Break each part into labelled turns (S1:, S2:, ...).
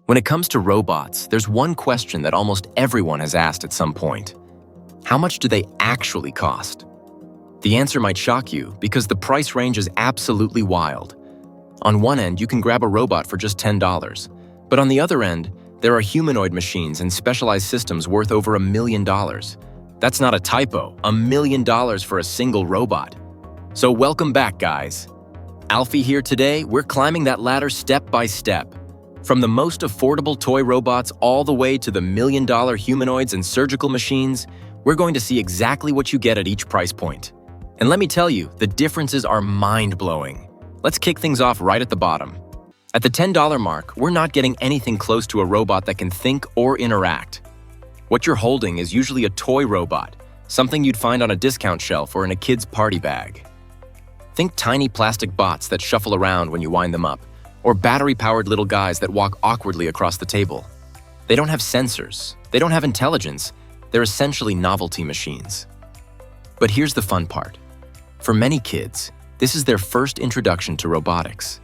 S1: When it comes to robots, there's one question that almost everyone has asked at some point. How much do they actually cost? The answer might shock you because the price range is absolutely wild. On one end, you can grab a robot for just $10, but on the other end, there are humanoid machines and specialized systems worth over $1 million. That's not a typo, $1 million for a single robot. So welcome back, guys. Alfie here today, we're climbing that ladder step by step. From the most affordable toy robots all the way to the $1 million humanoids and surgical machines, we're going to see exactly what you get at each price point. And let me tell you, the differences are mind-blowing. Let's kick things off right at the bottom. At the $10 mark, we're not getting anything close to a robot that can think or interact. What you're holding is usually a toy robot, something you'd find on a discount shelf or in a kid's party bag. Think tiny plastic bots that shuffle around when you wind them up, or battery-powered little guys that walk awkwardly across the table. They don't have sensors, they don't have intelligence, they're essentially novelty machines. But here's the fun part. For many kids, this is their first introduction to robotics.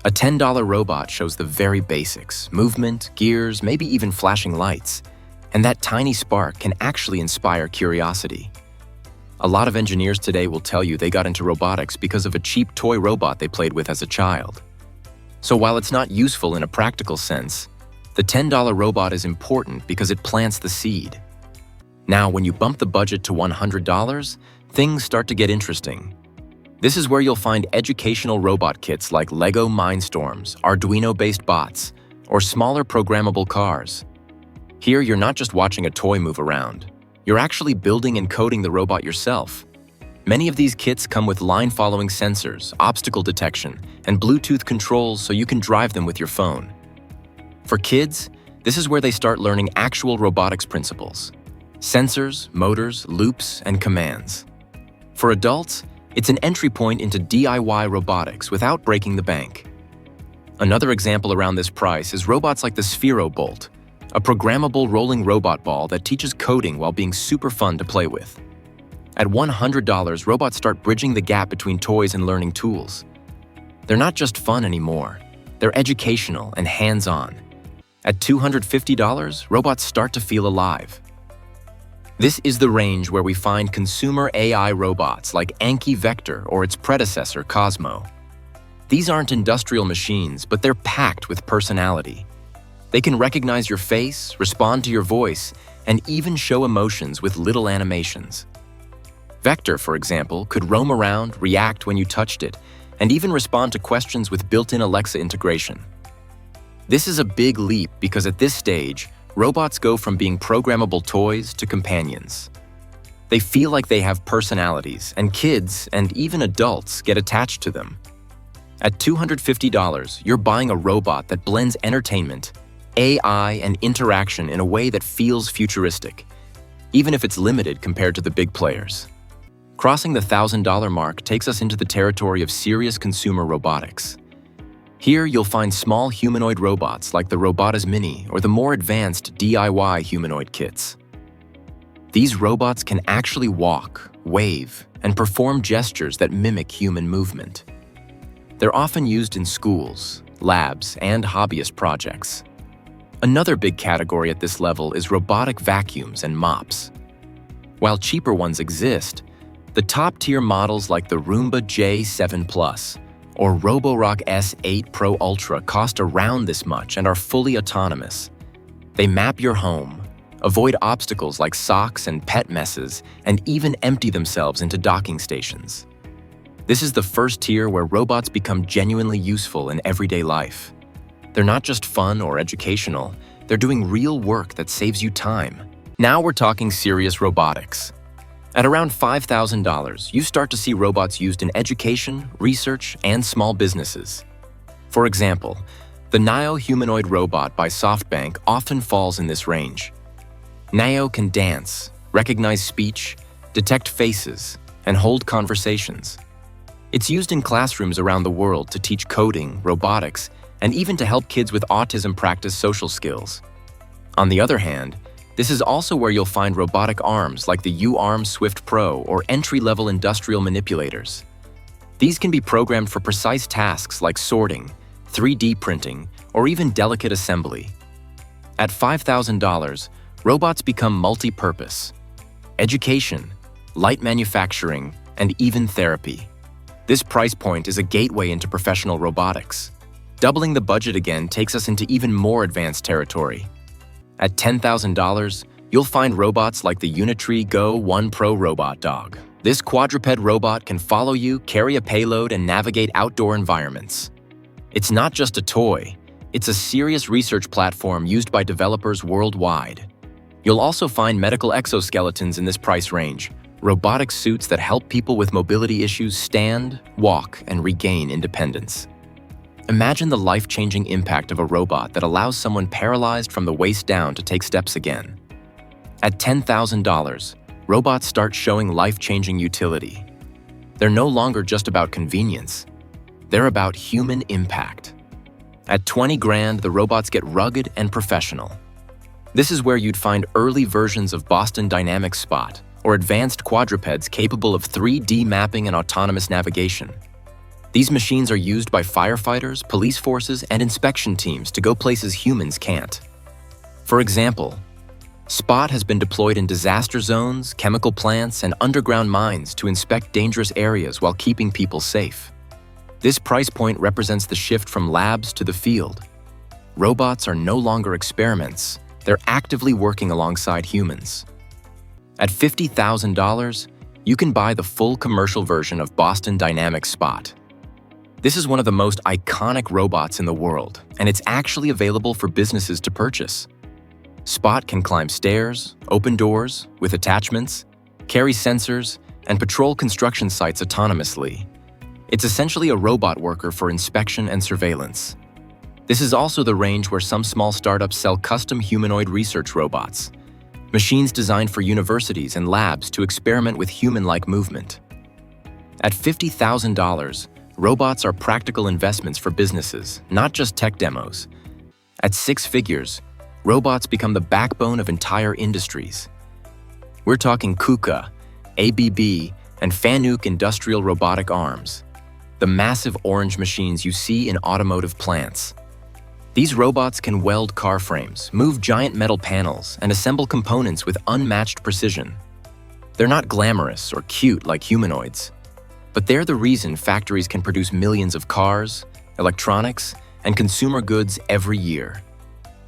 S1: A $10 robot shows the very basics, movement, gears, maybe even flashing lights, and that tiny spark can actually inspire curiosity. A lot of engineers today will tell you they got into robotics because of a cheap toy robot they played with as a child. So while it's not useful in a practical sense, the $10 robot is important because it plants the seed. Now, when you bump the budget to $100, things start to get interesting. This is where you'll find educational robot kits like Lego Mindstorms, Arduino-based bots, or smaller programmable cars. Here, you're not just watching a toy move around. You're actually building and coding the robot yourself. Many of these kits come with line-following sensors, obstacle detection, and Bluetooth controls so you can drive them with your phone. For kids, this is where they start learning actual robotics principles: sensors, motors, loops, and commands. For adults, it's an entry point into DIY robotics without breaking the bank. Another example around this price is robots like the Sphero Bolt, a programmable rolling robot ball that teaches coding while being super fun to play with. At $100, robots start bridging the gap between toys and learning tools. They're not just fun anymore, they're educational and hands-on. At $250, robots start to feel alive. This is the range where we find consumer AI robots like Anki Vector or its predecessor, Cosmo. These aren't industrial machines, but they're packed with personality. They can recognize your face, respond to your voice, and even show emotions with little animations. Vector, for example, could roam around, react when you touched it, and even respond to questions with built-in Alexa integration. This is a big leap because at this stage, robots go from being programmable toys to companions. They feel like they have personalities, and kids, and even adults, get attached to them. At $250, you're buying a robot that blends entertainment, AI, and interaction in a way that feels futuristic, even if it's limited compared to the big players. Crossing the $1,000 mark takes us into the territory of serious consumer robotics. Here, you'll find small humanoid robots like the Robotas Mini or the more advanced DIY humanoid kits. These robots can actually walk, wave, and perform gestures that mimic human movement. They're often used in schools, labs, and hobbyist projects. Another big category at this level is robotic vacuums and mops. While cheaper ones exist, the top-tier models like the Roomba J7 Plus or Roborock S8 Pro Ultra cost around this much and are fully autonomous. They map your home, avoid obstacles like socks and pet messes, and even empty themselves into docking stations. This is the first tier where robots become genuinely useful in everyday life. They're not just fun or educational, they're doing real work that saves you time. Now we're talking serious robotics. At around $5,000, you start to see robots used in education, research, and small businesses. For example, the Nio humanoid robot by SoftBank often falls in this range. Nio can dance, recognize speech, detect faces, and hold conversations. It's used in classrooms around the world to teach coding, robotics, and even to help kids with autism practice social skills. On the other hand, this is also where you'll find robotic arms like the U-Arm Swift Pro or entry-level industrial manipulators. These can be programmed for precise tasks like sorting, 3D printing, or or even delicate assembly. At $5,000, robots become multi-purpose: education, light manufacturing, and even therapy. This price point is a gateway into professional robotics. Doubling the budget again takes us into even more advanced territory. At $10,000, you'll find robots like the Unitree Go 1 Pro robot dog. This quadruped robot can follow you, carry a payload, and navigate outdoor environments. It's not just a toy, it's a serious research platform used by developers worldwide. You'll also find medical exoskeletons in this price range, robotic suits that help people with mobility issues stand, walk, and regain independence. Imagine the life-changing impact of a robot that allows someone paralyzed from the waist down to take steps again. At $10,000, robots start showing life-changing utility. They're no longer just about convenience. They're about human impact. At 20 grand, the robots get rugged and professional. This is where you'd find early versions of Boston Dynamics Spot or advanced quadrupeds capable of 3D mapping and autonomous navigation. These machines are used by firefighters, police forces, and inspection teams to go places humans can't. For example, Spot has been deployed in disaster zones, chemical plants, and underground mines to inspect dangerous areas while keeping people safe. This price point represents the shift from labs to the field. Robots are no longer experiments, they're actively working alongside humans. At $50,000, you can buy the full commercial version of Boston Dynamics Spot. This is one of the most iconic robots in the world, and it's actually available for businesses to purchase. Spot can climb stairs, open doors with attachments, carry sensors, and patrol construction sites autonomously. It's essentially a robot worker for inspection and surveillance. This is also the range where some small startups sell custom humanoid research robots, machines designed for universities and labs to experiment with human-like movement. At $50,000, robots are practical investments for businesses, not just tech demos. At 6 figures, robots become the backbone of entire industries. We're talking KUKA, ABB, and Fanuc industrial robotic arms, the massive orange machines you see in automotive plants. These robots can weld car frames, move giant metal panels, and assemble components with unmatched precision. They're not glamorous or cute like humanoids, but they're the reason factories can produce millions of cars, electronics, and consumer goods every year.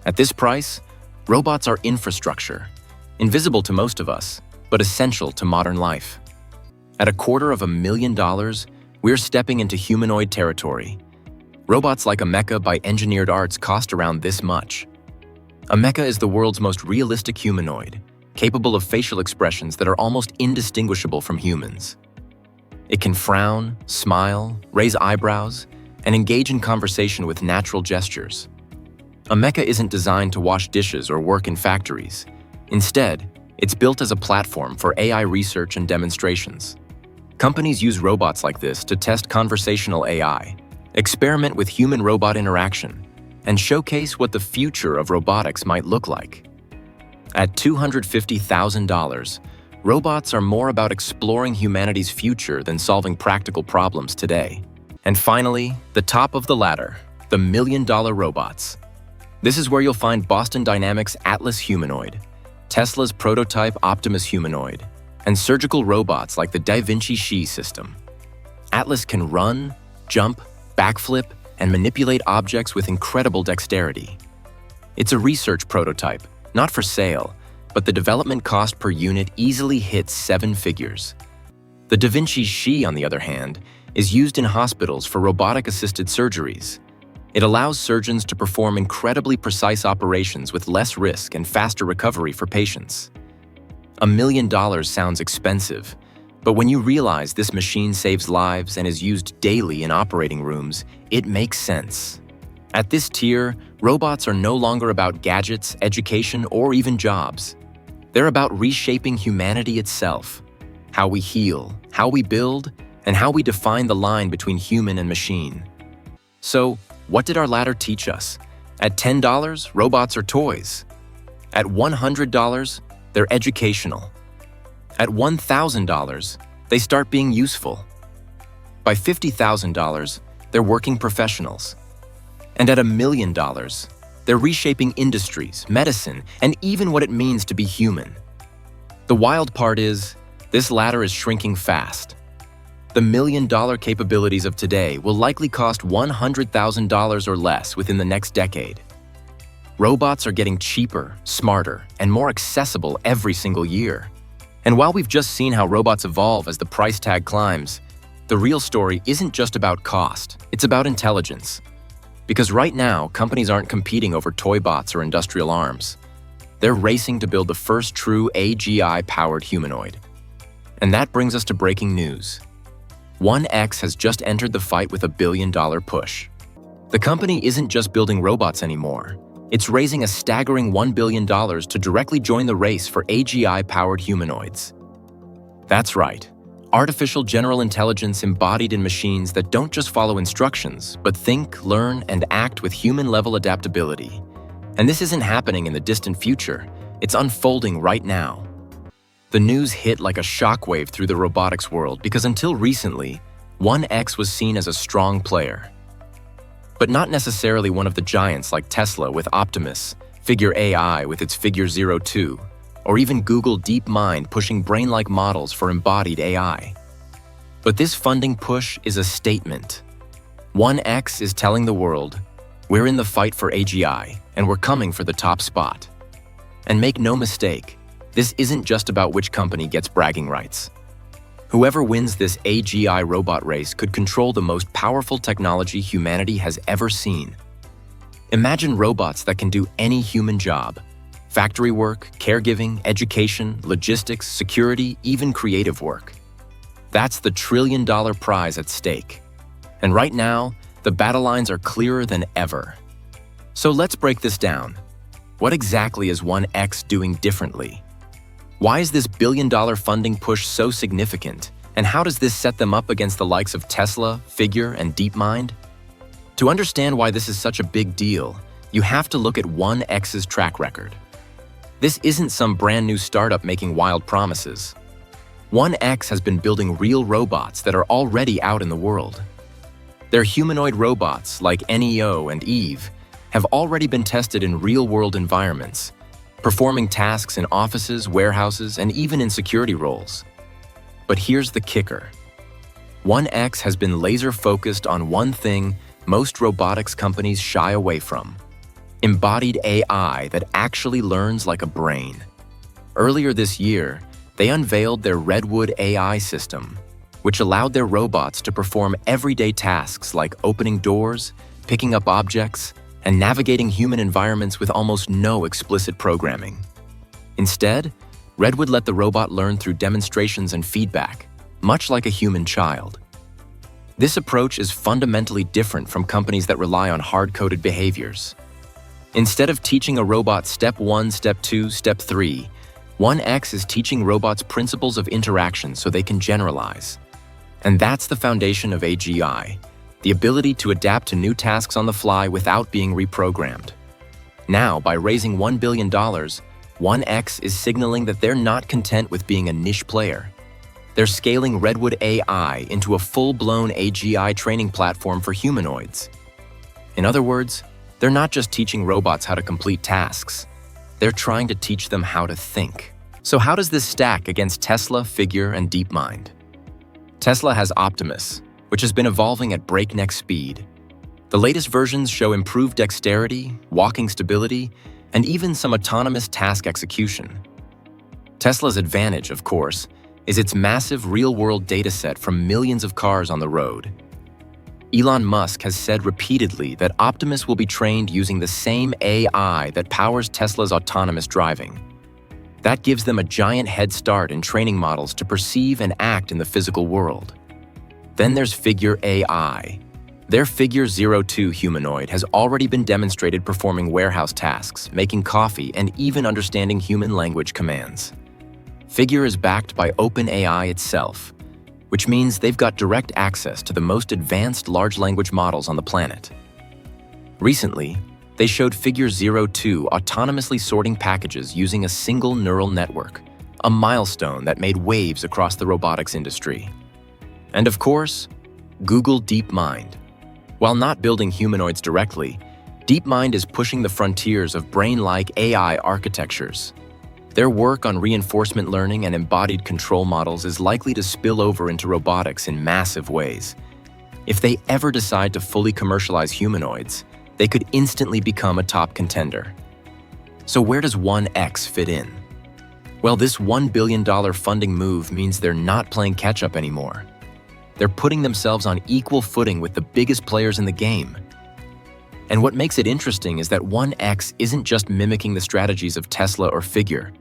S1: At this price, robots are infrastructure, invisible to most of us, but essential to modern life. At $250,000, we're stepping into humanoid territory. Robots like a mecha by Engineered Arts cost around this much. A mecha is the world's most realistic humanoid, capable of facial expressions that are almost indistinguishable from humans. It can frown, smile, raise eyebrows, and engage in conversation with natural gestures. A mecha isn't designed to wash dishes or work in factories. Instead, it's built as a platform for AI research and demonstrations. Companies use robots like this to test conversational AI, experiment with human-robot interaction, and showcase what the future of robotics might look like. At $250,000, robots are more about exploring humanity's future than solving practical problems today. And finally, the top of the ladder, the million-dollar robots. This is where you'll find Boston Dynamics' Atlas Humanoid, Tesla's prototype Optimus Humanoid, and surgical robots like the Da Vinci Xi system. Atlas can run, jump, backflip, and manipulate objects with incredible dexterity. It's a research prototype, not for sale, but the development cost per unit easily hits 7 figures. The Da Vinci Xi, on the other hand, is used in hospitals for robotic-assisted surgeries. It allows surgeons to perform incredibly precise operations with less risk and faster recovery for patients. $1 million sounds expensive, but when you realize this machine saves lives and is used daily in operating rooms, it makes sense. At this tier, robots are no longer about gadgets, education, or even jobs. They're about reshaping humanity itself, how we heal, how we build, and how we define the line between human and machine. So, what did our ladder teach us? At $10, robots are toys. At $100, they're educational. At $1,000, they start being useful. By $50,000, they're working professionals. And at $1 million, they're reshaping industries, medicine, and even what it means to be human. The wild part is, this ladder is shrinking fast. The $1 million capabilities of today will likely cost $100,000 or less within the next decade. Robots are getting cheaper, smarter, and more accessible every single year. And while we've just seen how robots evolve as the price tag climbs, the real story isn't just about cost, it's about intelligence. Because right now, companies aren't competing over toy bots or industrial arms. They're racing to build the first true AGI-powered humanoid. And that brings us to breaking news. 1X has just entered the fight with a $1 billion push. The company isn't just building robots anymore. It's raising a staggering $1 billion to directly join the race for AGI-powered humanoids. That's right. Artificial general intelligence embodied in machines that don't just follow instructions, but think, learn, and act with human-level adaptability. And this isn't happening in the distant future. It's unfolding right now. The news hit like a shockwave through the robotics world because until recently, 1X was seen as a strong player. But not necessarily one of the giants like Tesla with Optimus, Figure AI with its Figure 02, or even Google DeepMind pushing brain-like models for embodied AI. But this funding push is a statement. 1X is telling the world, we're in the fight for AGI, and we're coming for the top spot. And make no mistake, this isn't just about which company gets bragging rights. Whoever wins this AGI robot race could control the most powerful technology humanity has ever seen. Imagine robots that can do any human job. Factory work, caregiving, education, logistics, security, even creative work. That's the $1 trillion prize at stake. And right now, the battle lines are clearer than ever. So let's break this down. What exactly is 1X doing differently? Why is this $1 billion funding push so significant? And how does this set them up against the likes of Tesla, Figure, and DeepMind? To understand why this is such a big deal, you have to look at 1X's track record. This isn't some brand new startup making wild promises. 1X has been building real robots that are already out in the world. Their humanoid robots, like Neo and Eve, have already been tested in real-world environments, performing tasks in offices, warehouses, and even in security roles. But here's the kicker. 1X has been laser-focused on one thing most robotics companies shy away from: embodied AI that actually learns like a brain. Earlier this year, they unveiled their Redwood AI system, which allowed their robots to perform everyday tasks like opening doors, picking up objects, and navigating human environments with almost no explicit programming. Instead, Redwood let the robot learn through demonstrations and feedback, much like a human child. This approach is fundamentally different from companies that rely on hard-coded behaviors. Instead of teaching a robot step 1, step 2, step 3, 1X is teaching robots principles of interaction so they can generalize. And that's the foundation of AGI, the ability to adapt to new tasks on the fly without being reprogrammed. Now, by raising $1 billion, 1X is signaling that they're not content with being a niche player. They're scaling Redwood AI into a full-blown AGI training platform for humanoids. In other words, they're not just teaching robots how to complete tasks. They're trying to teach them how to think. So how does this stack against Tesla, Figure, and DeepMind? Tesla has Optimus, which has been evolving at breakneck speed. The latest versions show improved dexterity, walking stability, and even some autonomous task execution. Tesla's advantage, of course, is its massive real-world dataset from millions of cars on the road. Elon Musk has said repeatedly that Optimus will be trained using the same AI that powers Tesla's autonomous driving. That gives them a giant head start in training models to perceive and act in the physical world. Then there's Figure AI. Their Figure 02 humanoid has already been demonstrated performing warehouse tasks, making coffee, and even understanding human language commands. Figure is backed by OpenAI itself, which means they've got direct access to the most advanced large language models on the planet. Recently, they showed Figure 02 autonomously sorting packages using a single neural network, a milestone that made waves across the robotics industry. And of course, Google DeepMind. While not building humanoids directly, DeepMind is pushing the frontiers of brain-like AI architectures. Their work on reinforcement learning and embodied control models is likely to spill over into robotics in massive ways. If they ever decide to fully commercialize humanoids, they could instantly become a top contender. So where does 1X fit in? Well, this $1 billion funding move means they're not playing catch-up anymore. They're putting themselves on equal footing with the biggest players in the game. And what makes it interesting is that 1X isn't just mimicking the strategies of Tesla or Figure.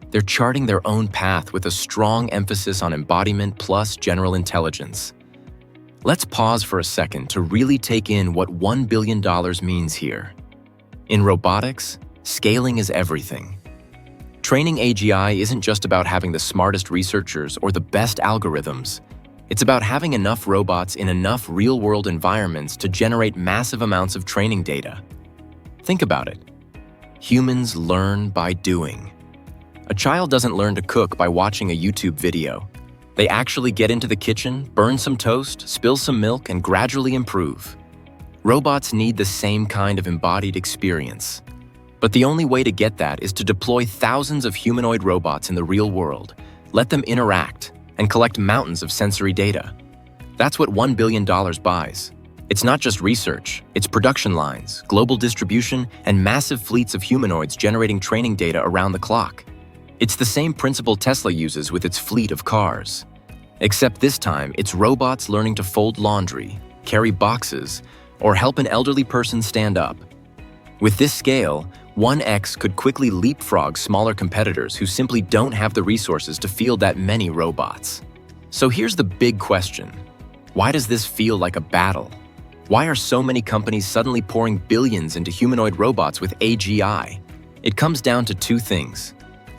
S1: They're charting their own path with a strong emphasis on embodiment plus general intelligence. Let's pause for a second to really take in what $1 billion means here. In robotics, scaling is everything. Training AGI isn't just about having the smartest researchers or the best algorithms. It's about having enough robots in enough real-world environments to generate massive amounts of training data. Think about it. Humans learn by doing. A child doesn't learn to cook by watching a YouTube video. They actually get into the kitchen, burn some toast, spill some milk, and gradually improve. Robots need the same kind of embodied experience. But the only way to get that is to deploy thousands of humanoid robots in the real world, let them interact, and collect mountains of sensory data. That's what $1 billion buys. It's not just research, it's production lines, global distribution, and massive fleets of humanoids generating training data around the clock. It's the same principle Tesla uses with its fleet of cars. Except this time, it's robots learning to fold laundry, carry boxes, or help an elderly person stand up. With this scale, 1X could quickly leapfrog smaller competitors who simply don't have the resources to field that many robots. So here's the big question. Why does this feel like a battle? Why are so many companies suddenly pouring billions into humanoid robots with AGI? It comes down to two things: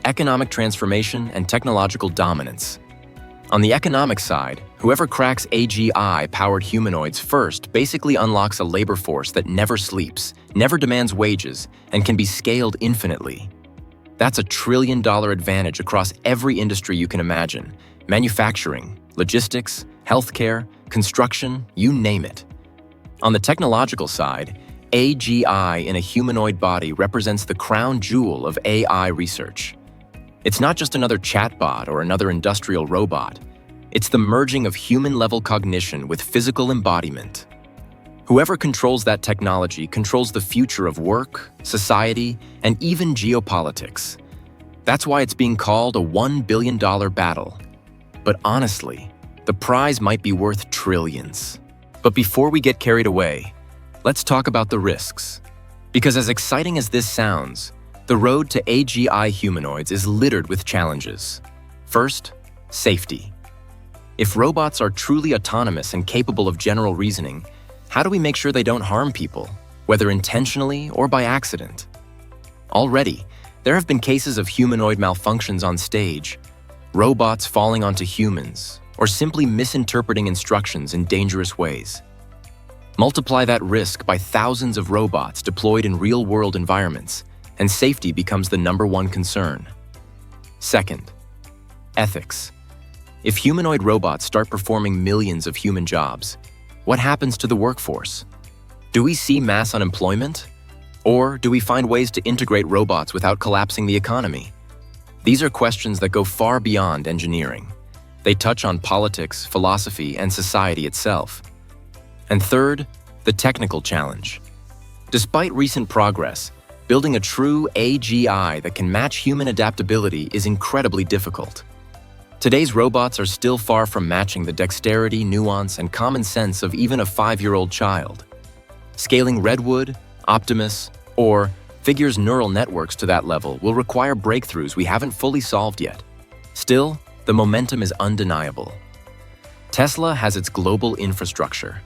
S1: economic transformation and technological dominance. On the economic side, whoever cracks AGI-powered humanoids first basically unlocks a labor force that never sleeps, never demands wages, and can be scaled infinitely. That's a $1 trillion advantage across every industry you can imagine: manufacturing, logistics, healthcare, construction, you name it. On the technological side, AGI in a humanoid body represents the crown jewel of AI research. It's not just another chatbot or another industrial robot. It's the merging of human-level cognition with physical embodiment. Whoever controls that technology controls the future of work, society, and even geopolitics. That's why it's being called a $1 billion battle. But honestly, the prize might be worth trillions. But before we get carried away, let's talk about the risks. Because as exciting as this sounds, the road to AGI humanoids is littered with challenges. First, safety. If robots are truly autonomous and capable of general reasoning, how do we make sure they don't harm people, whether intentionally or by accident? Already, there have been cases of humanoid malfunctions on stage, robots falling onto humans, or simply misinterpreting instructions in dangerous ways. Multiply that risk by thousands of robots deployed in real-world environments, and safety becomes the #1 concern. Second, ethics. If humanoid robots start performing millions of human jobs, what happens to the workforce? Do we see mass unemployment? Or do we find ways to integrate robots without collapsing the economy? These are questions that go far beyond engineering. They touch on politics, philosophy, and society itself. And third, the technical challenge. Despite recent progress, building a true AGI that can match human adaptability is incredibly difficult. Today's robots are still far from matching the dexterity, nuance, and common sense of even a 5-year-old child. Scaling Redwood, Optimus, or Figure's neural networks to that level will require breakthroughs we haven't fully solved yet. Still, the momentum is undeniable. Tesla has its global infrastructure.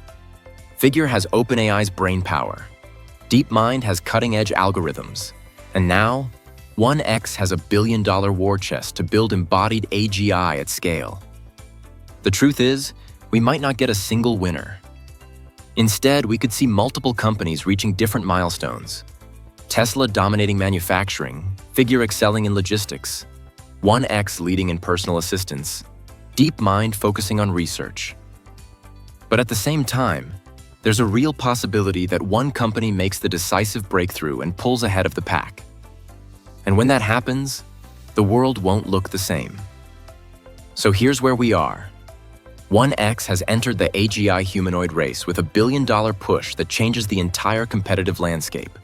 S1: Figure has OpenAI's brainpower. DeepMind has cutting-edge algorithms. And now, 1X has a $1 billion war chest to build embodied AGI at scale. The truth is, we might not get a single winner. Instead, we could see multiple companies reaching different milestones. Tesla dominating manufacturing, Figure excelling in logistics, 1X leading in personal assistance, DeepMind focusing on research. But at the same time, there's a real possibility that one company makes the decisive breakthrough and pulls ahead of the pack. And when that happens, the world won't look the same. So here's where we are. 1X has entered the AGI humanoid race with a billion-dollar push that changes the entire competitive landscape.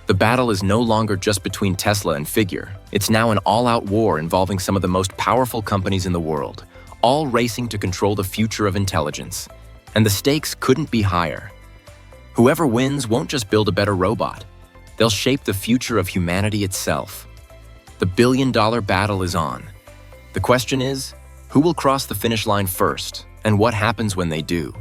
S1: The battle is no longer just between Tesla and Figure. It's now an all-out war involving some of the most powerful companies in the world, all racing to control the future of intelligence. And the stakes couldn't be higher. Whoever wins won't just build a better robot. They'll shape the future of humanity itself. The billion-dollar battle is on. The question is, who will cross the finish line first, and what happens when they do?